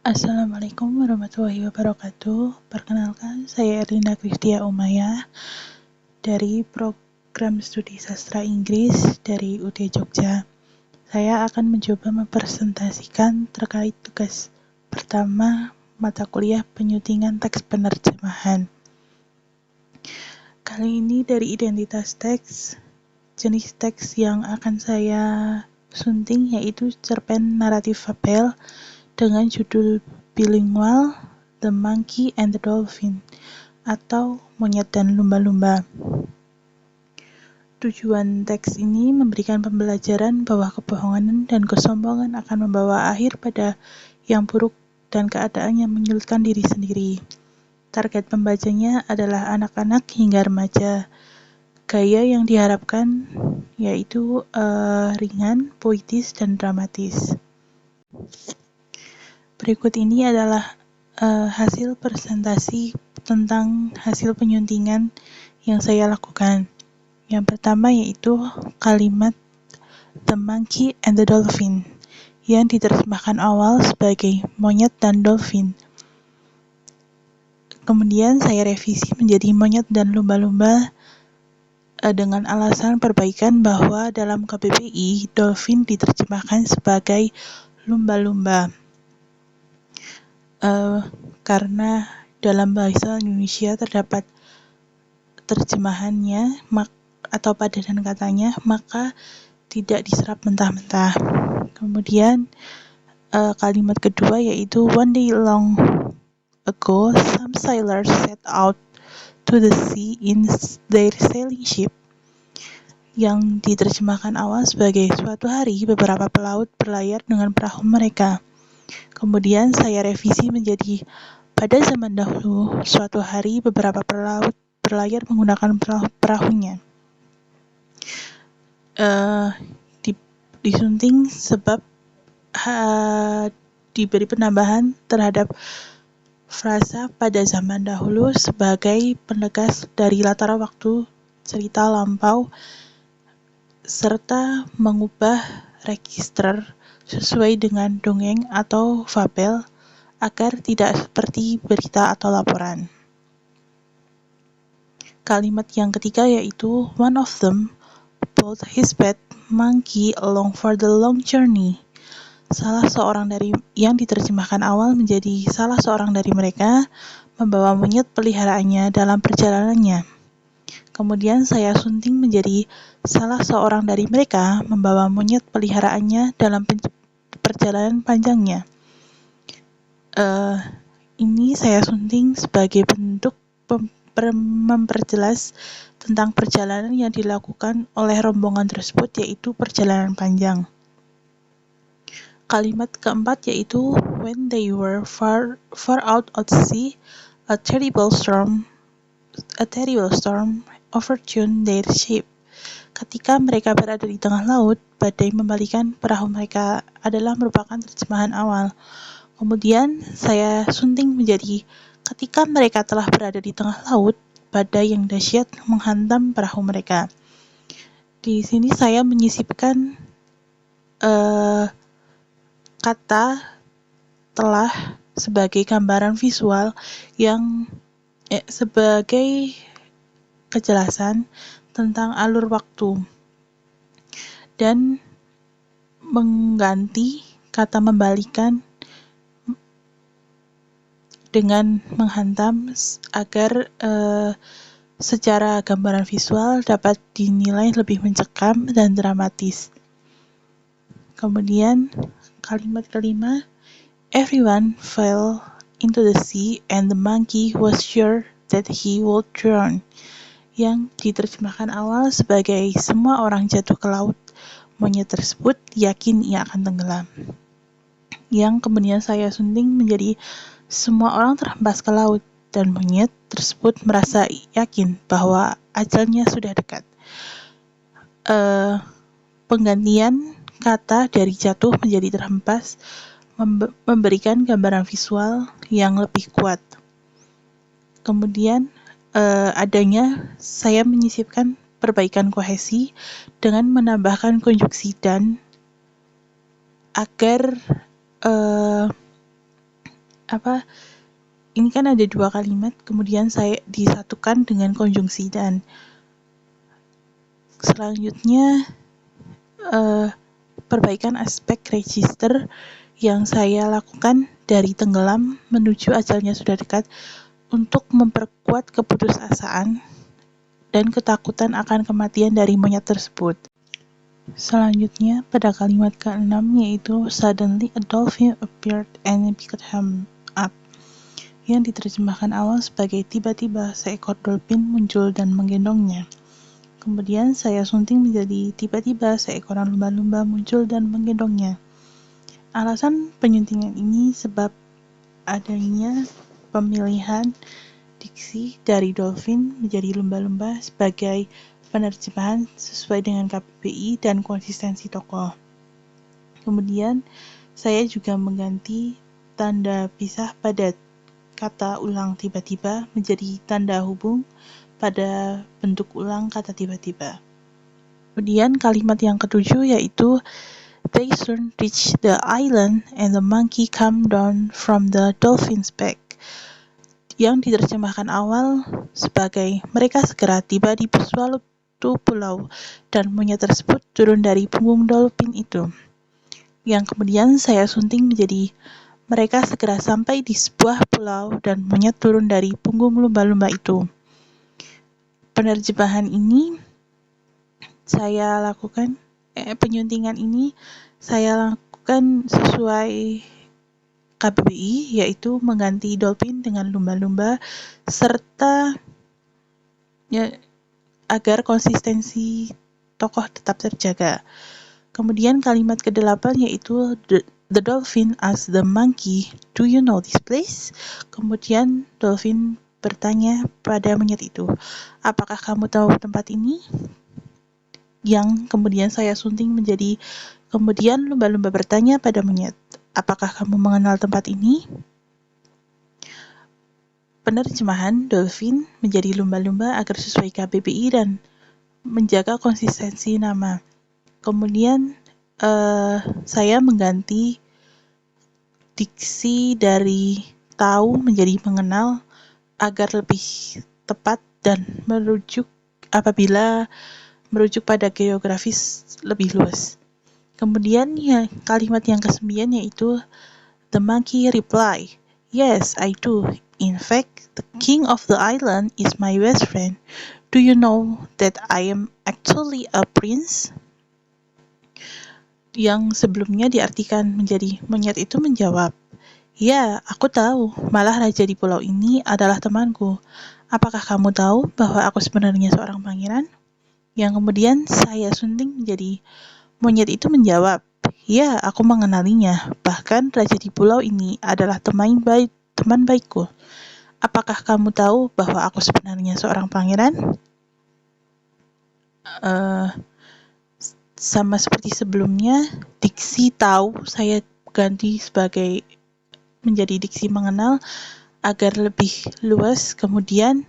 Assalamualaikum warahmatullahi wabarakatuh. Perkenalkan, saya Erlinda Kristia Umayah dari program studi sastra Inggris dari UT Jogja. Saya akan mencoba mempresentasikan terkait tugas pertama mata kuliah penyutingan teks penerjemahan. Kali ini dari identitas teks, jenis teks yang akan saya sunting yaitu cerpen naratif fabel dengan judul bilingual The Monkey and the Dolphin atau Monyet dan Lumba-Lumba. Tujuan teks ini memberikan pembelajaran bahwa kebohongan dan kesombongan akan membawa akhir pada yang buruk dan keadaan yang menyulitkan diri sendiri. Target pembacanya adalah anak-anak hingga remaja. Gaya yang diharapkan yaitu ringan, puitis, dan dramatis. Berikut ini adalah hasil presentasi tentang hasil penyuntingan yang saya lakukan. Yang pertama yaitu kalimat The Monkey and the Dolphin yang diterjemahkan awal sebagai monyet dan dolphin. Kemudian saya revisi menjadi monyet dan lumba-lumba dengan alasan perbaikan bahwa dalam KBBI dolphin diterjemahkan sebagai lumba-lumba. Karena dalam bahasa Indonesia terdapat terjemahannya atau padanan katanya, maka tidak diserap mentah-mentah. Kemudian kalimat kedua yaitu one day long ago some sailors set out to the sea in their sailing ship, yang diterjemahkan awal sebagai suatu hari beberapa pelaut berlayar dengan perahu mereka. Kemudian saya revisi menjadi pada zaman dahulu suatu hari beberapa pelaut berlayar menggunakan perahunya. Disunting sebab diberi penambahan terhadap frasa pada zaman dahulu sebagai penegas dari latar waktu cerita lampau serta mengubah register sesuai dengan dongeng atau fabel agar tidak seperti berita atau laporan. Kalimat yang ketiga yaitu one of them pulled his pet monkey along for the long journey. Salah seorang dari yang diterjemahkan awal menjadi salah seorang dari mereka membawa monyet peliharaannya dalam perjalanannya. Kemudian saya sunting menjadi salah seorang dari mereka membawa monyet peliharaannya dalam perjalanan panjangnya. Ini saya sunting sebagai bentuk memperjelas tentang perjalanan yang dilakukan oleh rombongan tersebut, yaitu perjalanan panjang. Kalimat keempat yaitu when they were far out at sea, a terrible storm overturned their ship. Ketika mereka berada di tengah laut, badai membalikan perahu mereka adalah merupakan terjemahan awal. Kemudian saya sunting menjadi ketika mereka telah berada di tengah laut, badai yang dahsyat menghantam perahu mereka. Di sini saya menyisipkan kata telah sebagai gambaran visual yang sebagai kejelasan tentang alur waktu dan mengganti kata membalikan dengan menghantam agar secara gambaran visual dapat dinilai lebih mencekam dan dramatis. Kemudian kalimat kelima, everyone fell into the sea and the monkey was sure that he would drown, yang diterjemahkan awal sebagai semua orang jatuh ke laut, monyet tersebut yakin ia akan tenggelam. Yang kemudian saya sunting menjadi semua orang terhempas ke laut dan monyet tersebut merasa yakin bahwa ajalnya sudah dekat. Penggantian kata dari jatuh menjadi terhempas memberikan gambaran visual yang lebih kuat. Kemudian adanya saya menyisipkan perbaikan kohesi dengan menambahkan konjuksi dan agar ini kan ada 2 kalimat, kemudian saya disatukan dengan konjungsi, dan selanjutnya perbaikan aspek register yang saya lakukan dari tenggelam menuju ajalnya sudah dekat untuk memperkuat keputusasaan dan ketakutan akan kematian dari monyet tersebut. Selanjutnya, pada kalimat ke-6 yaitu suddenly a dolphin appeared and picked him up, yang diterjemahkan awal sebagai tiba-tiba seekor dolphin muncul dan menggendongnya. Kemudian saya sunting menjadi tiba-tiba seekor lumba-lumba muncul dan menggendongnya. Alasan penyuntingan ini sebab adanya pemilihan diksi dari dolphin menjadi lumba-lumba sebagai penerjemahan sesuai dengan KBBI dan konsistensi tokoh. Kemudian saya juga mengganti tanda pisah pada kata ulang tiba-tiba menjadi tanda hubung pada bentuk ulang kata tiba-tiba. Kemudian kalimat yang ketujuh yaitu they soon reached the island and the monkey came down from the dolphin's back, yang diterjemahkan awal sebagai mereka segera tiba di suatu pulau dan monyet tersebut turun dari punggung dolphin itu, yang kemudian saya sunting menjadi mereka segera sampai di sebuah pulau dan monyet turun dari punggung lumba-lumba itu. Penerjemahan ini saya lakukan, penyuntingan ini saya lakukan sesuai KBBI, yaitu mengganti dolphin dengan lumba-lumba serta agar konsistensi tokoh tetap terjaga. Kemudian kalimat ke-8 yaitu the dolphin asked the monkey, do you know this place? Kemudian dolphin bertanya pada monyet itu, apakah kamu tahu tempat ini? Yang kemudian saya sunting menjadi, kemudian lumba-lumba bertanya pada monyet, apakah kamu mengenal tempat ini? Penerjemahan dolphin menjadi lumba-lumba agar sesuai KBBI dan menjaga konsistensi nama. Kemudian saya mengganti diksi dari tahu menjadi mengenal agar lebih tepat dan apabila merujuk pada geografis lebih luas. Kemudian kalimat yang ke-9 yaitu the monkey reply, yes, I do. In fact, the king of the island is my best friend. Do you know that I am actually a prince? Yang sebelumnya diartikan menjadi monyet itu menjawab, ya, aku tahu, malah raja di pulau ini adalah temanku. Apakah kamu tahu bahwa aku sebenarnya seorang pangeran? Yang kemudian saya sunting menjadi monyet itu menjawab, ya, aku mengenalinya. Bahkan raja di pulau ini adalah teman baikku. Apakah kamu tahu bahwa aku sebenarnya seorang pangeran? Sama seperti sebelumnya, diksi tahu saya ganti sebagai menjadi diksi mengenal agar lebih luas. Kemudian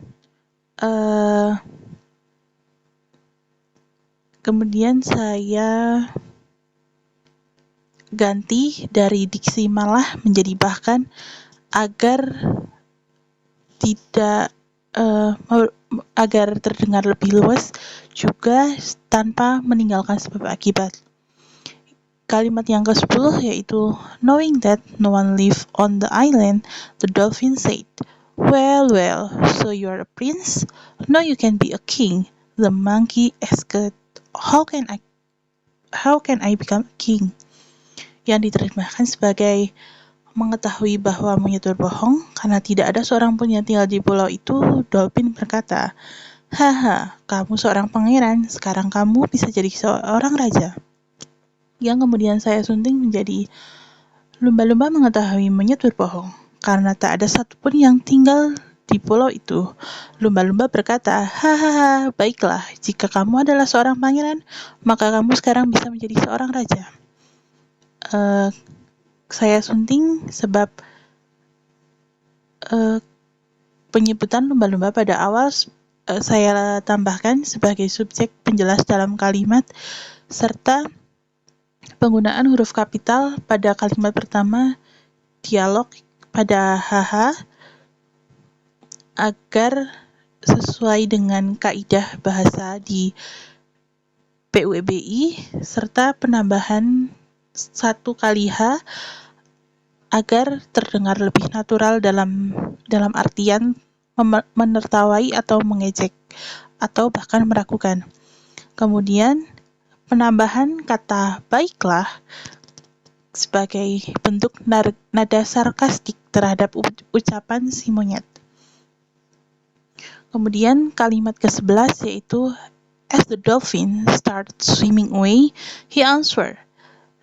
saya ganti dari diksi malah menjadi bahkan agar tidak agar terdengar lebih luas juga tanpa meninggalkan sebab akibat. Kalimat yang ke-10 yaitu knowing that no one lived on the island, the dolphin said, well, so you're a prince? No, you can be a king. The monkey asked, how can I become a king? Yang diterjemahkan sebagai mengetahui bahwa monyet berbohong karena tidak ada seorang pun yang tinggal di pulau itu, dolphin berkata, haha, kamu seorang pangeran, sekarang kamu bisa jadi seorang raja. Yang kemudian saya sunting menjadi lumba-lumba mengetahui monyet berbohong karena tak ada satupun yang tinggal di pulau itu. Lumba-lumba berkata, hahaha, baiklah, jika kamu adalah seorang pangeran, maka kamu sekarang bisa menjadi seorang raja. Saya sunting sebab penyebutan lumba-lumba pada awal saya tambahkan sebagai subjek penjelas dalam kalimat, serta penggunaan huruf kapital pada kalimat pertama dialog pada HH agar sesuai dengan kaidah bahasa di PUEBI, serta penambahan satu kali H agar terdengar lebih natural dalam artian menertawai atau mengejek atau bahkan meragukan. Kemudian penambahan kata baiklah sebagai bentuk nada sarkastik terhadap ucapan si monyet. Kemudian kalimat ke-11 yaitu as the dolphin started swimming away, he answered,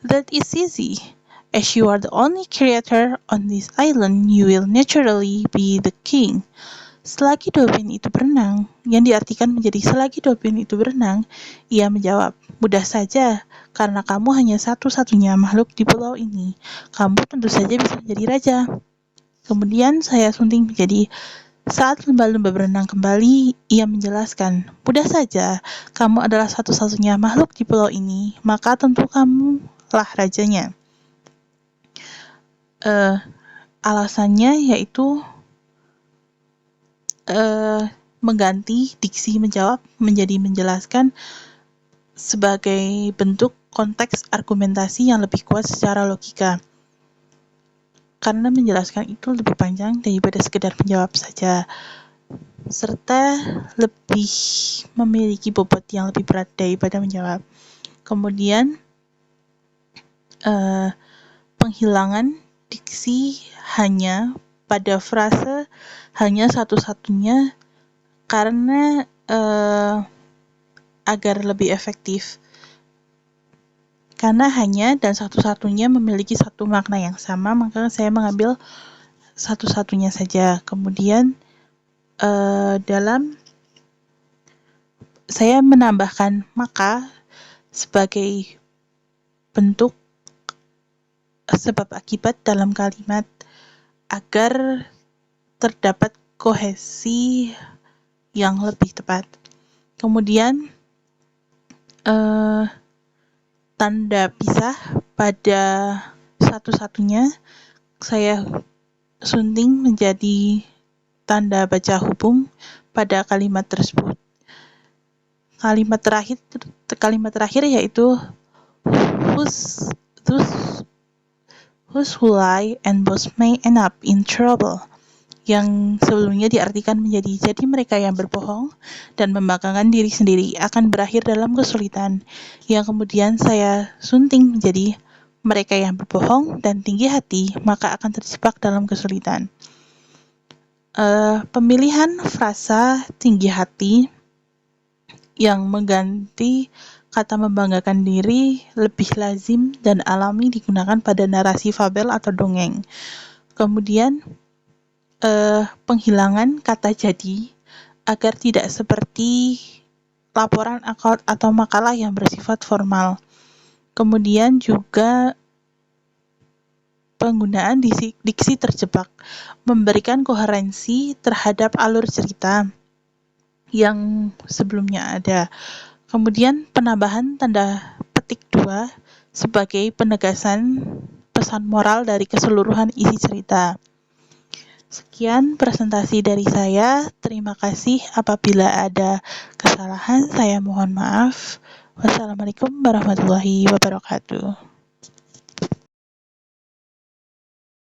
"That is easy. As you are the only creator on this island, you will naturally be the king." Selagi dolphin itu berenang, yang diartikan menjadi selagi dolphin itu berenang, ia menjawab, "Mudah saja, karena kamu hanya satu-satunya makhluk di pulau ini. Kamu tentu saja bisa menjadi raja." Kemudian saya sunting menjadi, saat lumba-lumba berenang kembali, ia menjelaskan, "Mudah saja, kamu adalah satu-satunya makhluk di pulau ini, maka tentu kamulah rajanya." Alasannya yaitu mengganti diksi menjawab menjadi menjelaskan sebagai bentuk konteks argumentasi yang lebih kuat secara logika. Karena menjelaskan itu lebih panjang daripada sekedar menjawab saja, serta lebih memiliki bobot yang lebih berat daripada menjawab. Kemudian penghilangan diksi hanya pada frase hanya satu-satunya karena agar lebih efektif. Karena hanya dan satu-satunya memiliki satu makna yang sama, maka saya mengambil satu-satunya saja. Kemudian saya menambahkan maka sebagai bentuk sebab akibat dalam kalimat agar terdapat kohesi yang lebih tepat. Kemudian tanda pisah pada satu-satunya saya sunting menjadi tanda baca hubung pada kalimat tersebut. Kalimat terakhir yaitu whose who lie and both may end up in trouble, yang sebelumnya diartikan menjadi jadi mereka yang berbohong dan membanggakan diri sendiri akan berakhir dalam kesulitan, yang kemudian saya sunting menjadi mereka yang berbohong dan tinggi hati maka akan terjebak dalam kesulitan. Pemilihan frasa tinggi hati yang mengganti kata membanggakan diri lebih lazim dan alami digunakan pada narasi fabel atau dongeng. Kemudian penghilangan kata jadi agar tidak seperti laporan atau makalah yang bersifat formal. Kemudian juga penggunaan diksi terjebak, memberikan koherensi terhadap alur cerita yang sebelumnya ada. Kemudian penambahan tanda petik 2 sebagai penegasan pesan moral dari keseluruhan isi cerita. Sekian presentasi dari saya. Terima kasih. Apabila ada kesalahan, saya mohon maaf. Wassalamualaikum warahmatullahi wabarakatuh.